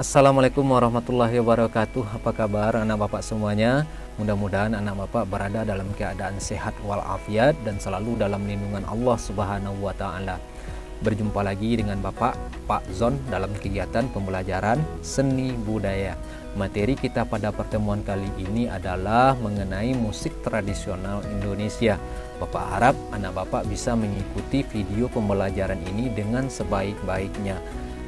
Assalamualaikum warahmatullahi wabarakatuh. Apa kabar anak bapak semuanya? Mudah-mudahan anak bapak berada dalam keadaan sehat walafiat dan selalu dalam lindungan Allah Subhanahu wa taala. Berjumpa lagi dengan Bapak Pak Zon dalam kegiatan pembelajaran seni budaya. Materi kita pada pertemuan kali ini adalah mengenai musik tradisional Indonesia. Bapak harap anak bapak bisa mengikuti video pembelajaran ini dengan sebaik-baiknya.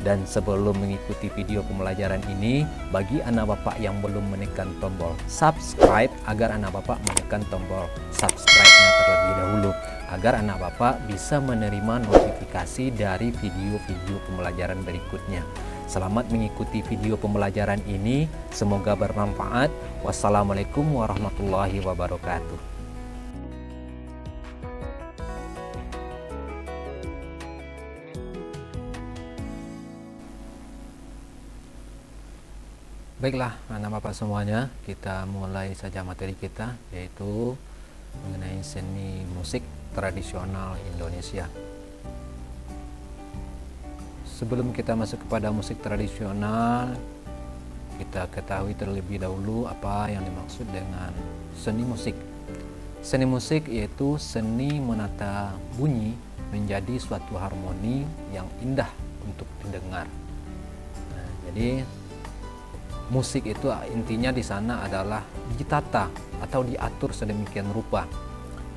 Dan sebelum mengikuti video pembelajaran ini, bagi anak bapak yang belum menekan tombol subscribe, agar anak bapak menekan tombol subscribe-nya terlebih dahulu, agar anak bapak bisa menerima notifikasi dari video-video pembelajaran berikutnya. Selamat mengikuti video pembelajaran ini, semoga bermanfaat. Wassalamualaikum warahmatullahi wabarakatuh. Baiklah anak bapak semuanya, kita mulai saja materi kita, yaitu mengenai seni musik tradisional Indonesia. Sebelum kita masuk kepada musik tradisional, kita ketahui terlebih dahulu apa yang dimaksud dengan seni musik. Seni musik yaitu seni menata bunyi menjadi suatu harmoni yang indah untuk didengar. Nah, jadi musik itu intinya di sana adalah ditata atau diatur sedemikian rupa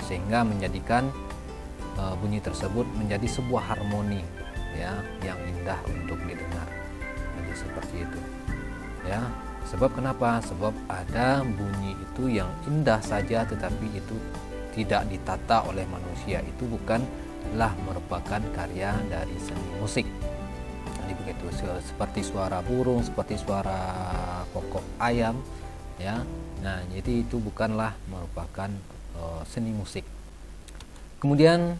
sehingga menjadikan bunyi tersebut menjadi sebuah harmoni, ya, yang indah untuk didengar. Jadi seperti itu, ya. Sebab kenapa? Sebab ada bunyi itu yang indah saja tetapi itu tidak ditata oleh manusia, itu bukanlah merupakan karya dari seni musik. Jadi begitu, seperti suara burung, seperti suara kokok ayam, ya. Nah, jadi itu bukanlah merupakan seni musik. Kemudian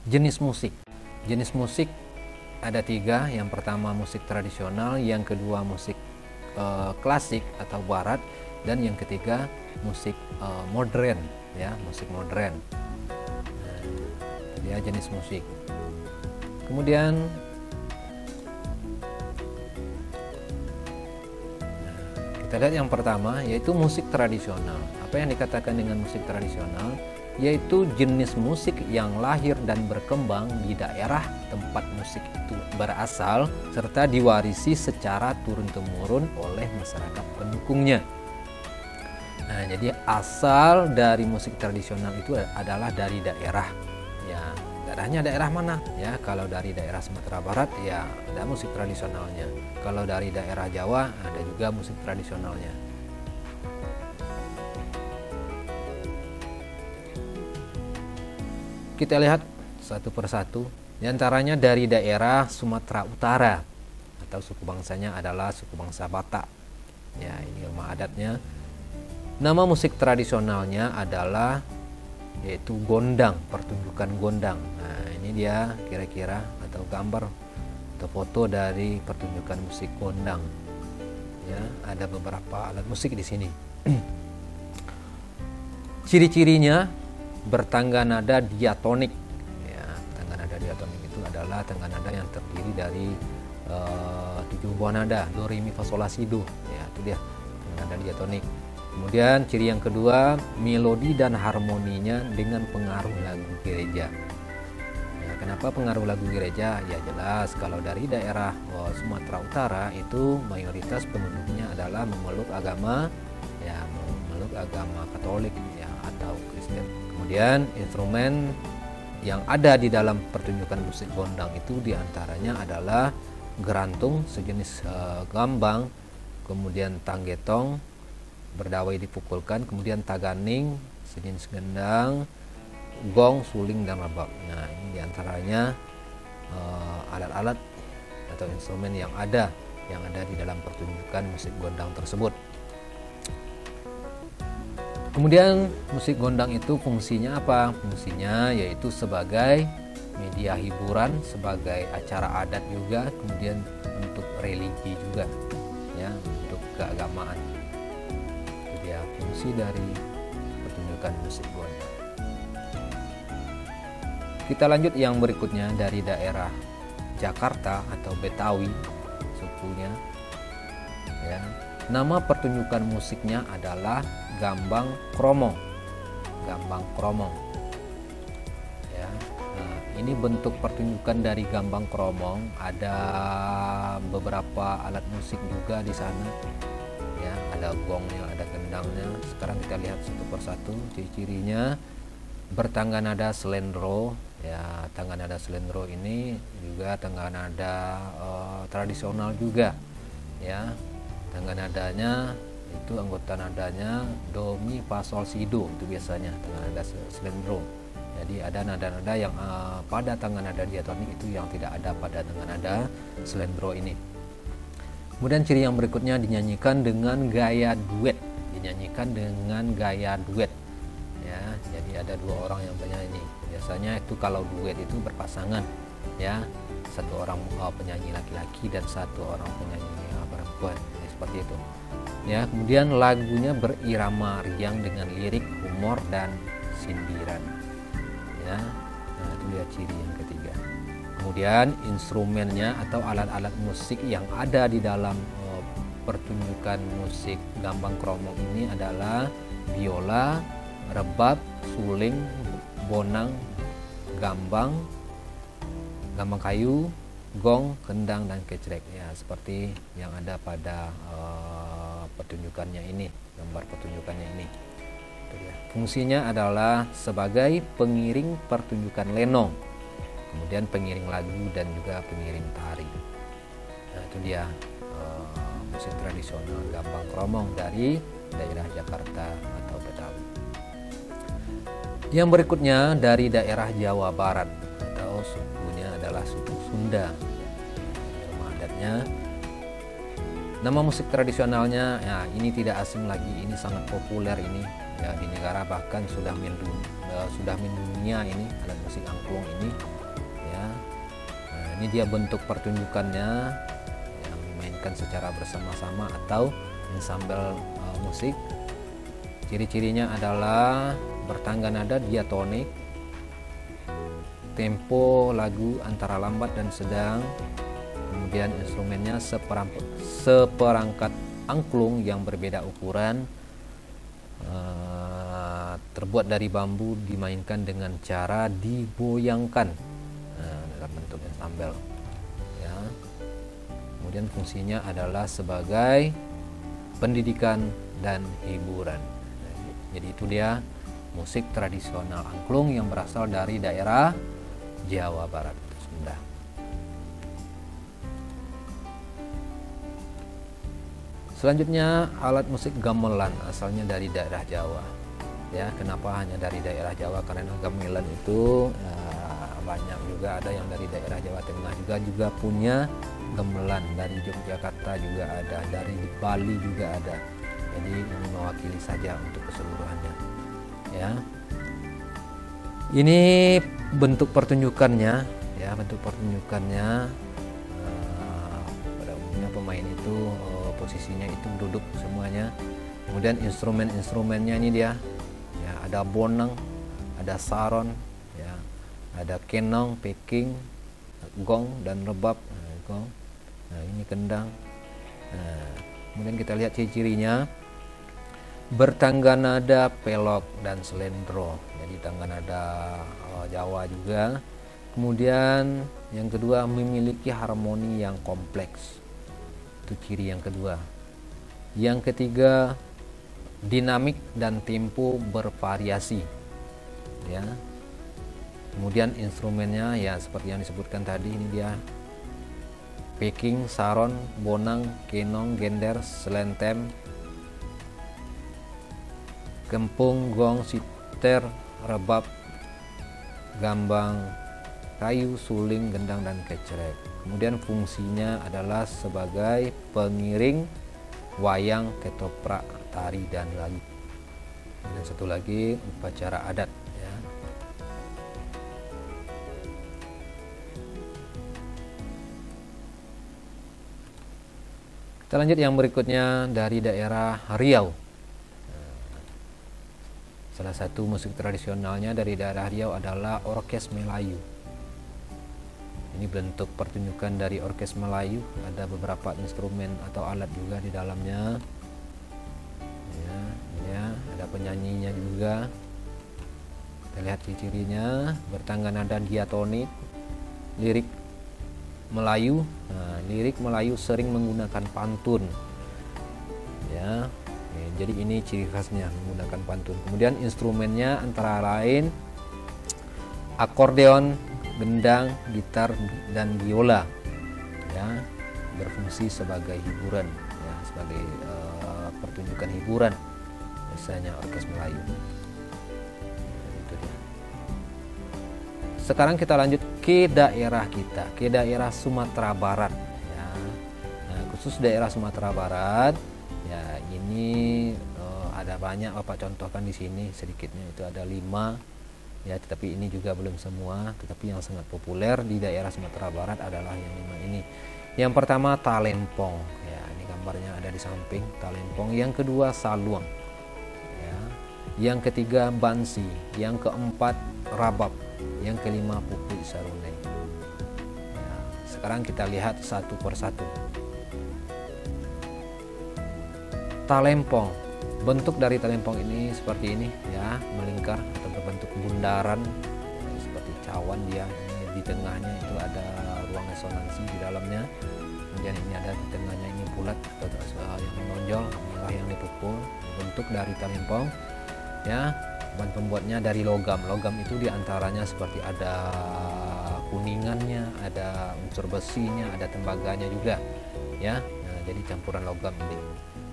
jenis musik. Jenis musik ada 3. Yang pertama musik tradisional, yang kedua musik klasik atau barat, dan yang ketiga musik modern, ya, musik modern. Nah, dia jenis musik. Kemudian kita lihat yang pertama, yaitu musik tradisional. Apa yang dikatakan dengan musik tradisional? Yaitu jenis musik yang lahir dan berkembang di daerah tempat musik itu berasal serta diwarisi secara turun-temurun oleh masyarakat pendukungnya. Nah, jadi asal dari musik tradisional itu adalah dari daerah. Ya, daerahnya daerah mana? Ya, kalau dari daerah Sumatera Barat ya ada musik tradisionalnya. Kalau dari daerah Jawa ada juga musik tradisionalnya. Kita lihat satu persatu. Di antaranya dari daerah Sumatera Utara, atau suku bangsanya adalah suku bangsa Batak. Ya, ini rumah adatnya. Nama musik tradisionalnya adalah yaitu gondang, pertunjukan gondang. Nah, ini dia kira-kira atau gambar atau foto dari pertunjukan musik gondang. Ya, ada beberapa alat musik di sini. Ciri-cirinya bertangga nada diatonik. Ya, tangga nada diatonik itu adalah tangga nada yang terdiri dari 7 buah nada, do, re, mi, fa, sol, la, si, do. Ya, itu dia tangga nada diatonik. Kemudian ciri yang kedua, melodi dan harmoninya dengan pengaruh lagu gereja. Nah, kenapa pengaruh lagu gereja? Ya jelas, kalau dari daerah Sumatera Utara itu mayoritas penduduknya adalah memeluk agama, ya, memeluk agama Katolik, ya, atau Kristen. Kemudian instrumen yang ada di dalam pertunjukan musik gondang itu diantaranya adalah gerantung sejenis gambang, kemudian tanggetong, berdawai dipukulkan, kemudian taganing sejenis gendang, gong, suling, dan rebab. Nah, ini diantaranya alat-alat atau instrumen yang ada di dalam pertunjukan musik gondang tersebut. Kemudian musik gondang itu fungsinya apa? Fungsinya yaitu sebagai media hiburan, sebagai acara adat juga, kemudian untuk religi juga, ya, untuk keagamaan. Ya, fungsi dari pertunjukan musik gondang. Kita lanjut yang berikutnya dari daerah Jakarta atau Betawi, suku sukunya. Ya. Nama pertunjukan musiknya adalah gambang kromong. Gambang kromong. Ya. Nah, ini bentuk pertunjukan dari gambang kromong. Ada beberapa alat musik juga di sana. Ya, ada gongnya, ada gendangnya. Sekarang kita lihat satu persatu ciri-cirinya. Bertangga nada slendro. Ya, tangga nada slendro ini juga tangga nada tradisional juga. Ya, tangga nadanya itu anggota nadanya do mi fa sol si do, itu biasanya tangga nada slendro. Jadi ada nada-nada yang pada tangga nada diatonik itu yang tidak ada pada tangga nada slendro ini. Kemudian ciri yang berikutnya dinyanyikan dengan gaya duet. Dinyanyikan dengan gaya duet. Ya, jadi ada dua orang yang bernyanyi. Biasanya itu kalau duet itu berpasangan. Ya, satu orang penyanyi laki-laki dan satu orang penyanyi perempuan. Jadi seperti itu. Ya, kemudian lagunya berirama riang dengan lirik, humor dan sindiran. Ya, nah, itu dia ciri yang ketiga. Kemudian instrumennya atau alat-alat musik yang ada di dalam pertunjukan musik gambang kromong ini adalah biola, rebab, suling, bonang, gambang kayu, gong, kendang, dan kecrek. Ya, seperti yang ada pada pertunjukannya ini, gambar pertunjukannya ini. Fungsinya adalah sebagai pengiring pertunjukan lenong, kemudian pengiring lagu dan juga pengiring tari. Nah, itu dia musik tradisional gambang kromong dari daerah Jakarta atau Betawi. Yang berikutnya dari daerah Jawa Barat atau sukunya adalah suku Sunda. Nama adatnya, nama musik tradisionalnya, ya ini tidak asing lagi, ini sangat populer ini ya di negara, bahkan sudah mendunia ini alat musik angklung ini. Ya, nah, ini dia bentuk pertunjukannya yang dimainkan secara bersama-sama atau ensemble musik. Ciri-cirinya adalah bertangga nada diatonik, tempo lagu antara lambat dan sedang, kemudian instrumennya seperangkat angklung yang berbeda ukuran, terbuat dari bambu, dimainkan dengan cara digoyangkan dalam bentuk ensemble. Ya. Kemudian fungsinya adalah sebagai pendidikan dan hiburan. Jadi itu dia musik tradisional angklung yang berasal dari daerah Jawa Barat, Sunda. Selanjutnya alat musik gamelan, asalnya dari daerah Jawa. Ya, kenapa hanya dari daerah Jawa? Karena gamelan itu banyak juga, ada yang dari daerah Jawa Tengah juga punya gamelan, dari Yogyakarta juga ada, dari Bali juga ada. Jadi ini mewakili saja untuk keseluruhannya. Ya, ini bentuk pertunjukannya. Ya, bentuk pertunjukannya pada umumnya pemain itu posisinya itu duduk semuanya. Kemudian instrumennya ini dia. Ya, ada bonang, ada saron, ya, ada kenong, peking, gong dan rebab. Gong. Nah, ini kendang. Nah, kemudian kita lihat ciri-cirinya. Bertangga nada pelok dan slendro, jadi tangga nada Jawa juga. Kemudian yang kedua, memiliki harmoni yang kompleks, itu ciri yang kedua. Yang ketiga, dinamik dan tempo bervariasi. Ya. Kemudian instrumennya ya seperti yang disebutkan tadi, ini dia peking, saron, bonang, kenong, gender, selentem, kempung, gong, siter, rebab, gambang kayu, suling, gendang, dan kecrek. Kemudian fungsinya adalah sebagai pengiring wayang, ketoprak, tari, dan lagu. Dan satu lagi upacara adat. Ya. Kita lanjut yang berikutnya dari daerah Riau. Salah satu musik tradisionalnya dari daerah Riau adalah orkes Melayu. Ini bentuk pertunjukan dari orkes Melayu, ada beberapa instrumen atau alat juga di dalamnya. Ya, ada penyanyinya juga. Kita lihat ciri-cirinya, bertangga nada diatonik, lirik Melayu. Nah, lirik Melayu sering menggunakan pantun. Ya, jadi ini ciri khasnya menggunakan pantun. Kemudian instrumennya antara lain akordeon, gendang, gitar, dan biola, ya, berfungsi sebagai hiburan, ya, sebagai pertunjukan hiburan biasanya orkes Melayu. Itu dia. Sekarang kita lanjut ke daerah kita, ke daerah Sumatera Barat, ya. Nah, khusus daerah Sumatera Barat, ya, ini ada banyak Bapak contohkan di sini, sedikitnya itu ada 5. Ya, tetapi ini juga belum semua, tetapi yang sangat populer di daerah Sumatera Barat adalah yang 5 ini. Yang pertama talempong, ya, ini gambarnya ada di samping, talempong. Yang kedua saluang, ya. Yang ketiga bansi, yang keempat rabab, yang kelima pukul sarunei. Ya, sekarang kita lihat satu persatu. Talempong, bentuk dari talempong ini seperti ini, ya, melingkar atau berbentuk bundaran, ya, seperti cawan dia. Ini di tengahnya itu ada ruang resonansi di dalamnya. Kemudian ini ada di tengahnya ini bulat atau yang menonjol, inilah yang dipukul. Bentuk dari talempong, ya. Bahan pembuatnya dari logam. Logam itu diantaranya seperti ada kuningannya, ada unsur besinya, ada tembaganya juga, ya. Nah, jadi campuran logam ini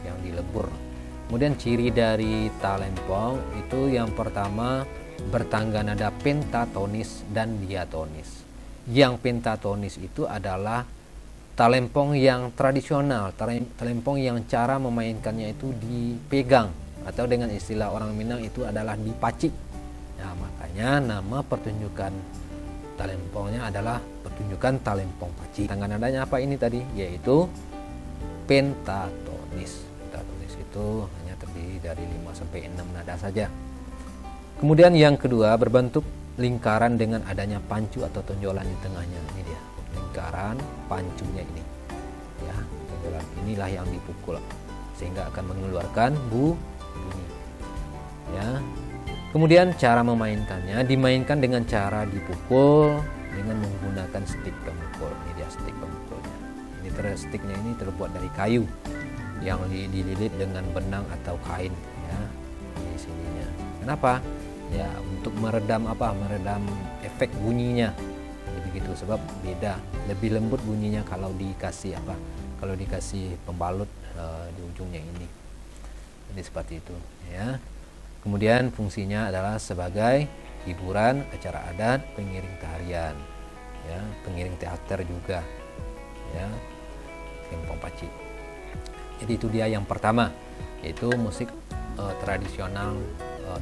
yang dilebur. Kemudian ciri dari talempong itu yang pertama bertangga nada pentatonis dan diatonis. Yang pentatonis itu adalah talempong yang tradisional, talempong yang cara memainkannya itu dipegang, atau dengan istilah orang Minang itu adalah dipaci. Nah, makanya nama pertunjukan talempongnya adalah pertunjukan talempong paci. Tangga nadanya apa ini tadi? Yaitu pentatonis. Pentatonis itu hanya terdiri dari 5 sampai 6 nada saja. Kemudian yang kedua berbentuk lingkaran dengan adanya pancu atau tonjolan di tengahnya. Ini dia, lingkaran pancunya ini. Ya, tonjolan inilah yang dipukul sehingga akan mengeluarkan bunyi. Ya. Kemudian cara memainkannya dimainkan dengan cara dipukul dengan menggunakan stik pemukul. Ini dia stik pemukulnya. Ini stiknya ini terbuat dari kayu yang dililit dengan benang atau kain, ya, di sininya. Kenapa? Ya, untuk meredam apa? Meredam efek bunyinya. Jadi begitu, sebab beda, lebih lembut bunyinya kalau dikasih apa? Kalau dikasih pembalut di ujungnya ini. Jadi seperti itu, ya. Kemudian fungsinya adalah sebagai hiburan acara adat, pengiring tarian, ya, pengiring teater juga, ya, talempong paci. Jadi itu dia yang pertama, yaitu musik tradisional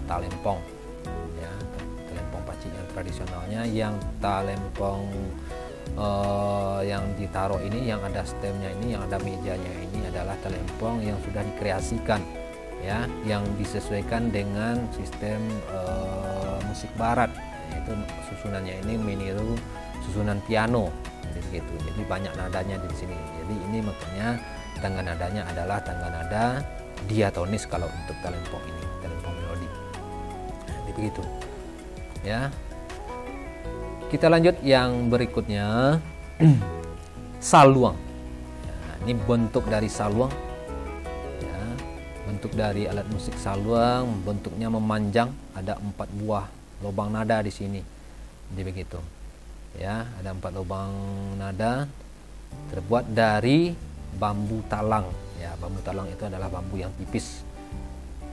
talempong, ya, talempong paci yang tradisionalnya. Yang talempong yang ditaruh ini, yang ada stemnya ini, yang ada mejanya ini adalah talempong yang sudah dikreasikan, ya, yang disesuaikan dengan sistem musik barat, yaitu susunannya ini meniru susunan piano, jadi begitu. Jadi banyak nadanya di sini. Jadi ini makanya tangga nadanya adalah tangga nada diatonis kalau untuk talempong ini, talempong melodi. Jadi begitu, ya. Kita lanjut yang berikutnya, saluang. Ya, ini bentuk dari saluang. Bentuk dari alat musik saluang, bentuknya memanjang, ada 4 buah lubang nada di sini. Jadi begitu, ya, ada 4 lubang nada, terbuat dari bambu talang. Ya, bambu talang itu adalah bambu yang tipis.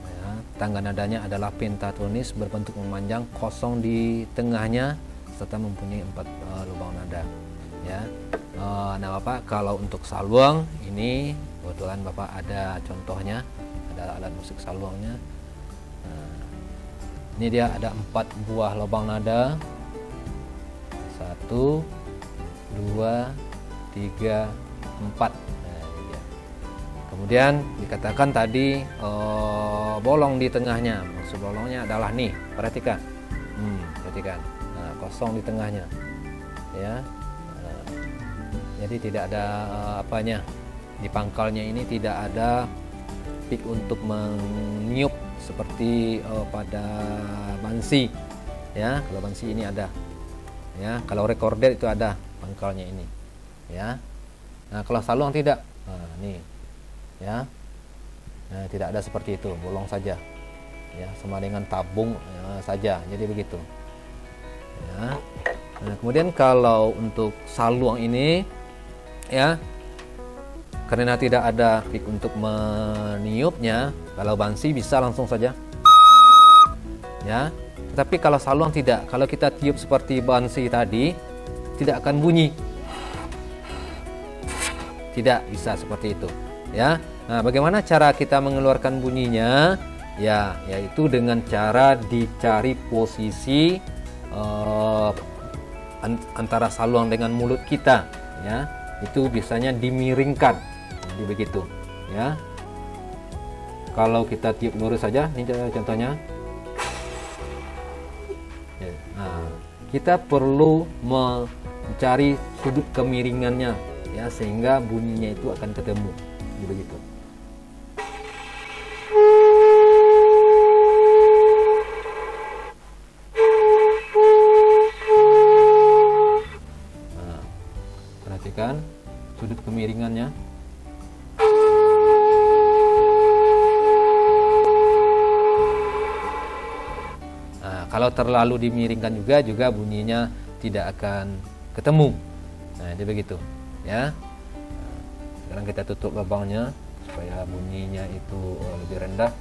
Ya, tangga nadanya adalah pentatonis, berbentuk memanjang, kosong di tengahnya, serta mempunyai 4 lubang nada. Ya, nah Bapak, kalau untuk saluang ini kebetulan Bapak ada contohnya. Ada alat musik saluangnya. Nah, ini dia ada 4 buah lubang nada, 1, 2, 3, 4. Nah, ini dia. Kemudian dikatakan tadi bolong di tengahnya. Maksud bolongnya adalah nih, perhatikan, perhatikan. Nah, kosong di tengahnya, ya. Jadi tidak ada apanya, di pangkalnya ini tidak ada pick untuk meniup seperti pada bansi ya. Kalau bansi ini ada ya, kalau recorder itu ada pangkalnya ini ya. Nah kalau saluang tidak, nah nih ya, nah, tidak ada seperti itu, bolong saja ya, sama dengan tabung saja, jadi begitu ya. Nah kemudian kalau untuk saluang ini ya, karena tidak ada pick untuk meniupnya, kalau bansi bisa langsung saja ya. Tapi kalau saluang tidak, kalau kita tiup seperti bansi tadi tidak akan bunyi, tidak bisa seperti itu ya. Nah bagaimana cara kita mengeluarkan bunyinya ya, yaitu dengan cara dicari posisi antara saluang dengan mulut kita ya, itu biasanya dimiringkan, jadi begitu ya. Kalau kita tiup lurus saja, ini contohnya. Nah, kita perlu mencari sudut kemiringannya ya, sehingga bunyinya itu akan ketemu, jadi begitu. Nah, perhatikan sudut kemiringannya. Nah, kalau terlalu dimiringkan juga bunyinya tidak akan ketemu. Nah, jadi begitu ya. Nah, sekarang kita tutup lubangnya supaya bunyinya itu lebih rendah.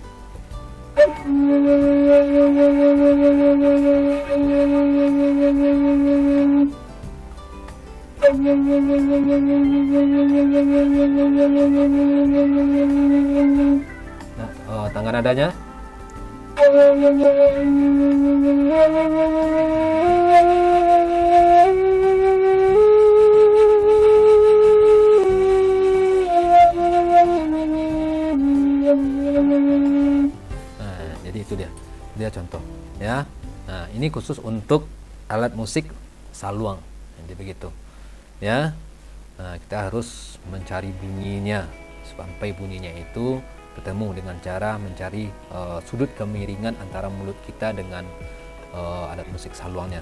Nah, tangga nadanya. Jadi itu dia contoh ya. Nah ini khusus untuk alat musik saluang, jadi begitu ya. Nah kita harus mencari bunyinya sampai bunyinya itu ketemu dengan cara mencari sudut kemiringan antara mulut kita dengan alat musik saluangnya.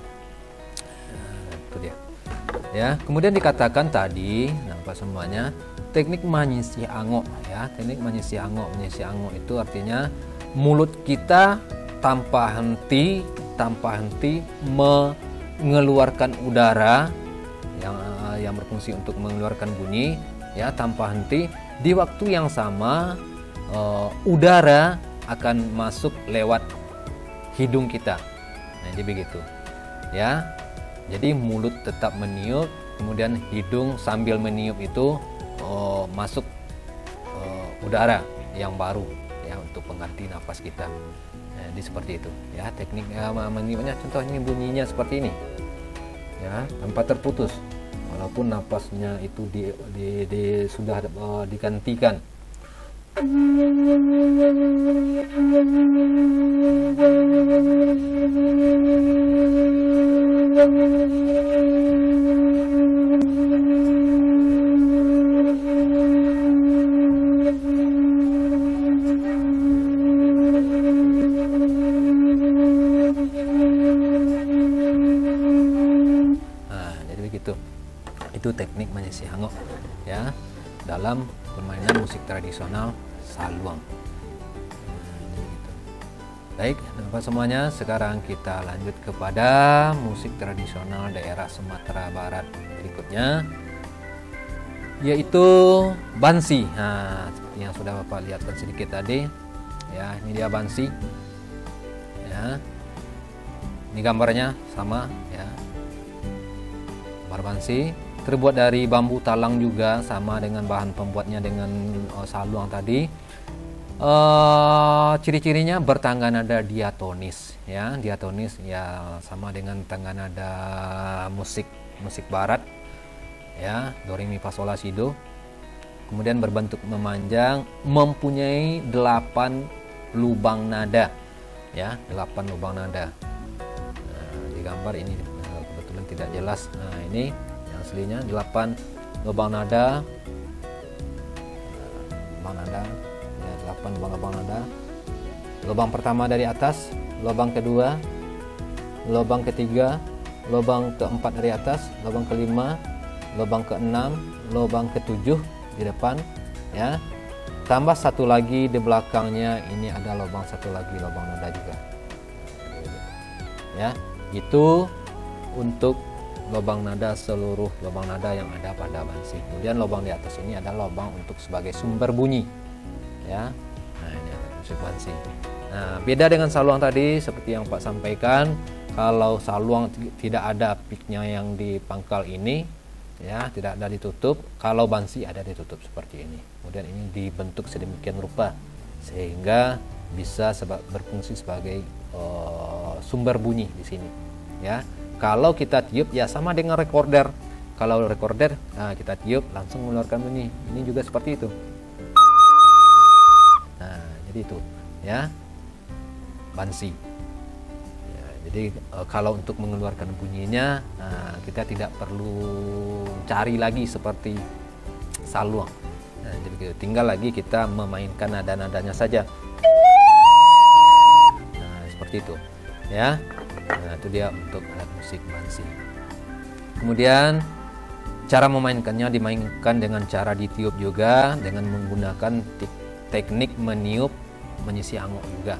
Nah, itu dia ya. Kemudian dikatakan tadi, apa semuanya, teknik manyisi angok ya. Teknik manyisi angok itu artinya mulut kita tanpa henti mengeluarkan udara yang berfungsi untuk mengeluarkan bunyi ya, tanpa henti. Di waktu yang sama udara akan masuk lewat hidung kita. Nah, jadi begitu ya. Jadi mulut tetap meniup, kemudian hidung sambil meniup itu masuk udara yang baru ya, untuk pengganti nafas kita. Nah, jadi seperti itu ya teknik meniupnya. Contoh ini bunyinya seperti ini ya, tanpa terputus walaupun nafasnya itu sudah digantikan. Itu teknik manyisi angok ya dalam permainan musik tradisional saluang. Baik, Bapak semuanya, sekarang kita lanjut kepada musik tradisional daerah Sumatera Barat berikutnya, yaitu bansi. Nah, seperti yang sudah Bapak lihatkan sedikit tadi ya, ini dia bansi ya. Ini gambarnya sama ya, gambar bansi terbuat dari bambu talang juga, sama dengan bahan pembuatnya dengan saluang tadi. Ciri-cirinya bertangga nada diatonis ya. Diatonis ya sama dengan tangga nada musik barat ya, do re mi fa sol la si do. Kemudian berbentuk memanjang, mempunyai 8 lubang nada ya, 8 lubang nada. Nah, di gambar ini kebetulan tidak jelas. Nah, ini aslinya 8 lubang nada. Lubang nada, ya 8 lubang nada. Lubang pertama dari atas, lubang kedua, lubang ketiga, lubang keempat dari atas, lubang kelima, lubang keenam, lubang ketujuh di depan, ya. Tambah satu lagi di belakangnya, ini ada lubang satu lagi, lubang nada juga. Ya, itu untuk lubang nada, seluruh lubang nada yang ada pada bansi. Kemudian lubang di atas ini adalah lubang untuk sebagai sumber bunyi, ya. Nah, ini alat musik bansi. Nah, beda dengan saluang tadi, seperti yang Pak sampaikan, kalau saluang tidak ada picknya yang di pangkal ini, ya, tidak ada ditutup. Kalau bansi ada ditutup seperti ini. Kemudian ini dibentuk sedemikian rupa sehingga bisa berfungsi sebagai sumber bunyi di sini, ya. Kalau kita tiup ya sama dengan recorder. Kalau recorder, nah, kita tiup langsung mengeluarkan bunyi. Ini juga seperti itu. Nah, jadi itu, ya, bansi. Ya, jadi kalau untuk mengeluarkan bunyinya, nah, kita tidak perlu cari lagi seperti saluang. Nah, jadi tinggal lagi kita memainkan nada-nadanya saja. Nah, seperti itu, ya. Nah, itu dia untuk alat musik bansi. Kemudian cara memainkannya dimainkan dengan cara ditiup juga, dengan menggunakan teknik meniup menyisi angok juga.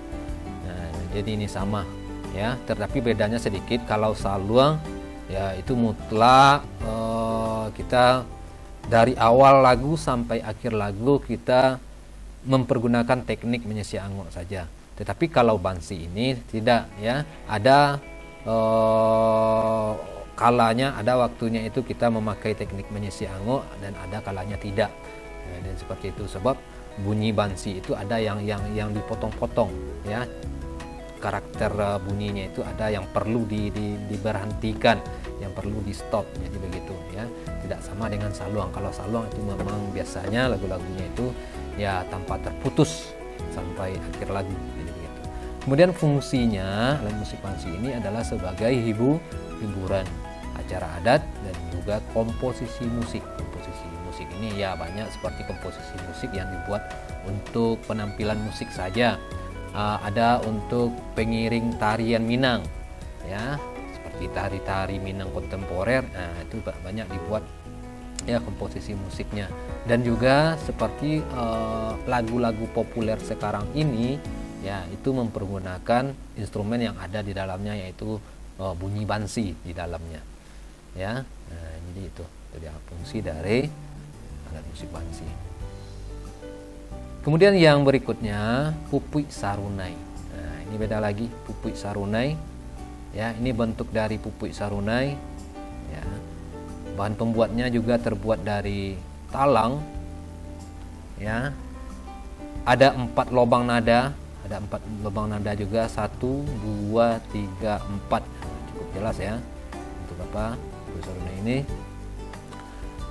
Nah, jadi ini sama, ya. Tetapi bedanya sedikit. Kalau saluang ya itu mutlak kita dari awal lagu sampai akhir lagu kita mempergunakan teknik menyisi angok saja. Tetapi kalau bansi ini tidak, ya, ada kalanya, ada waktunya itu kita memakai teknik menyisi angok dan ada kalanya tidak. Nah, dan seperti itu, sebab bunyi bansi itu ada yang dipotong-potong, ya. Karakter bunyinya itu ada yang perlu diberhentikan, yang perlu di stop. Jadi begitu, ya. Tidak sama dengan saluang. Kalau saluang itu memang biasanya lagu-lagunya itu ya tanpa terputus sampai akhir lagu. Jadi begitu. Kemudian fungsinya alat musik bansi ini adalah sebagai hiburan acara adat dan juga komposisi musik. Komposisi musik ini ya banyak seperti komposisi musik yang dibuat untuk penampilan musik saja. Ada untuk pengiring tarian Minang, ya, seperti tari-tari Minang kontemporer. Nah, itu banyak dibuat, ya, komposisi musiknya. Dan juga seperti lagu-lagu populer sekarang ini, ya, itu mempergunakan instrumen yang ada di dalamnya, yaitu bunyi bansi di dalamnya, ya. Nah, jadi itu dia fungsi dari alat musik bansi. Kemudian yang berikutnya pupui sarunai. Nah, ini beda lagi, pupui sarunai, ya. Ini bentuk dari pupui sarunai, ya. Bahan pembuatnya juga terbuat dari talang, ya. Ada 4 lubang nada, juga 1, 2, 3, 4. Cukup jelas, ya, untuk apa pupui sarunai ini.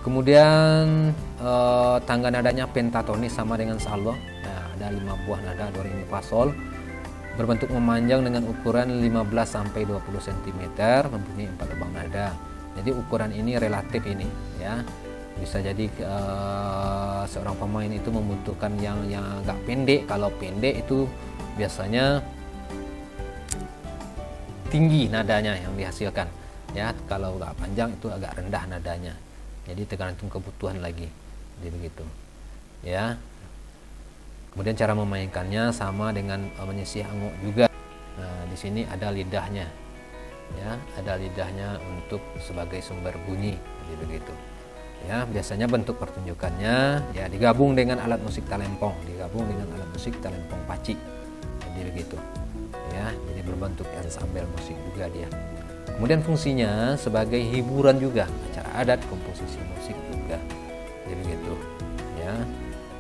Kemudian tangga nadanya pentatonis sama dengan saluang. Nah, ada 5 buah nada do re mi fa sol, berbentuk memanjang dengan ukuran 15 sampai 20 cm, mempunyai 4 lubang nada. Jadi ukuran ini relatif ini, ya. Bisa jadi seorang pemain itu membutuhkan yang agak pendek. Kalau pendek itu biasanya tinggi nadanya yang dihasilkan, ya. Kalau agak panjang itu agak rendah nadanya. Jadi tergantung kebutuhan lagi, jadi begitu, ya. Kemudian cara memainkannya sama dengan menyisih angok juga. Nah, di sini ada lidahnya, ya, ada lidahnya untuk sebagai sumber bunyi, jadi begitu, ya. Biasanya bentuk pertunjukannya ya digabung dengan alat musik talempong, paci, jadi begitu, ya. Jadi berbentuk ensemble musik juga dia. Kemudian fungsinya sebagai hiburan juga, acara adat, komposisi musik juga, jadi begitu, ya.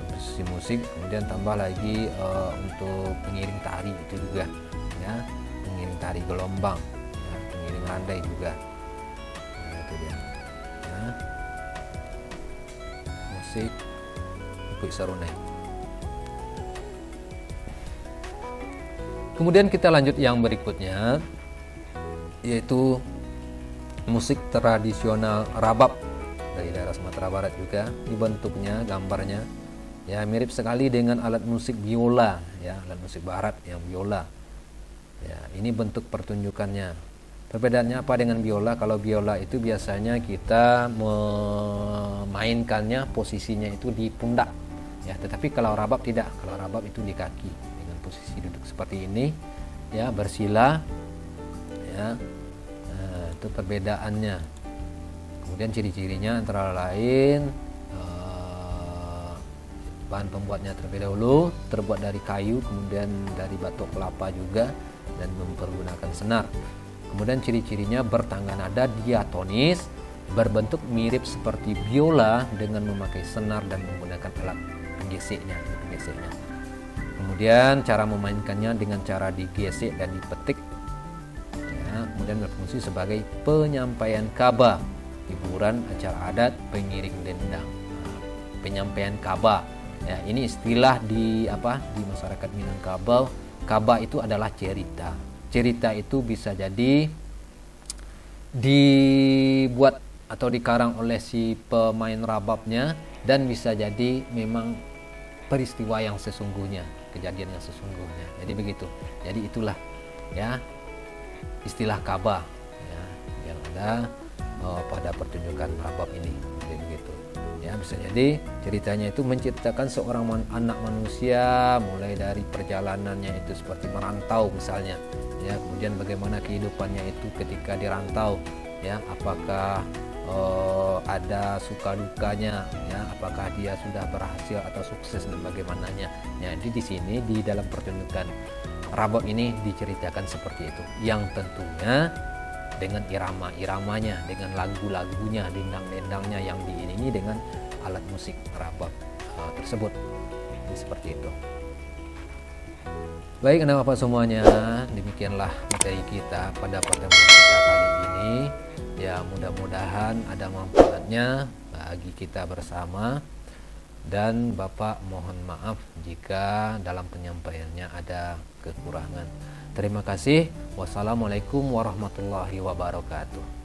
Komposisi musik, kemudian tambah lagi untuk pengiring tari itu juga, ya, pengiring tari gelombang, ya, pengiring landai juga. Nah, itu dia, ya. Musik pupui sarunai. Kemudian kita lanjut yang berikutnya, yaitu musik tradisional rabab, dari daerah Sumatera Barat juga. Ini bentuknya, gambarnya ya mirip sekali dengan alat musik biola ya, alat musik barat yang biola. Ya, ini bentuk pertunjukannya. Perbedaannya apa dengan biola? Kalau biola itu biasanya kita memainkannya posisinya itu di pundak. Ya, tetapi kalau rabab tidak. Kalau rabab itu di kaki dengan posisi duduk seperti ini. Ya, bersila. Ya, itu perbedaannya. Kemudian ciri-cirinya antara lain bahan pembuatnya terlebih dahulu terbuat dari kayu, kemudian dari batok kelapa juga, dan mempergunakan senar. Kemudian ciri-cirinya bertangga nada diatonis, berbentuk mirip seperti biola dengan memakai senar dan menggunakan alat penggeseknya. Kemudian cara memainkannya dengan cara digesek dan dipetik. Ya, kemudian berfungsi sebagai penyampaian kaba, hiburan acara adat, pengiring dendang. Penyampaian kaba. Ya, ini istilah di masyarakat Minangkabau. Kaba itu adalah cerita. Cerita itu bisa jadi dibuat atau dikarang oleh si pemain rababnya, dan bisa jadi memang peristiwa yang sesungguhnya, kejadian yang sesungguhnya. Jadi begitu. Jadi itulah ya istilah kaba ya, yang ada pada pertunjukan rabab ini. Jadi begitu. Ya, bisa jadi ceritanya itu menceritakan seorang anak manusia mulai dari perjalanannya itu seperti merantau misalnya, ya, kemudian bagaimana kehidupannya itu ketika dirantau, ya, apakah ada suka dukanya, ya, apakah dia sudah berhasil atau sukses dan bagaimananya. Ya, jadi di sini di dalam pertunjukan rabab ini diceritakan seperti itu, yang tentunya dengan irama-iramanya, dengan lagu-lagunya, dendang-dendangnya yang diiringi dengan alat musik rabab tersebut. Jadi seperti itu. Baik, anak bapak semuanya, demikianlah materi kita pada pertemuan kita kali ini. Ya, mudah-mudahan ada manfaatnya bagi kita bersama. Dan Bapak mohon maaf jika dalam penyampaiannya ada kekurangan. Terima kasih. Wassalamualaikum warahmatullahi wabarakatuh.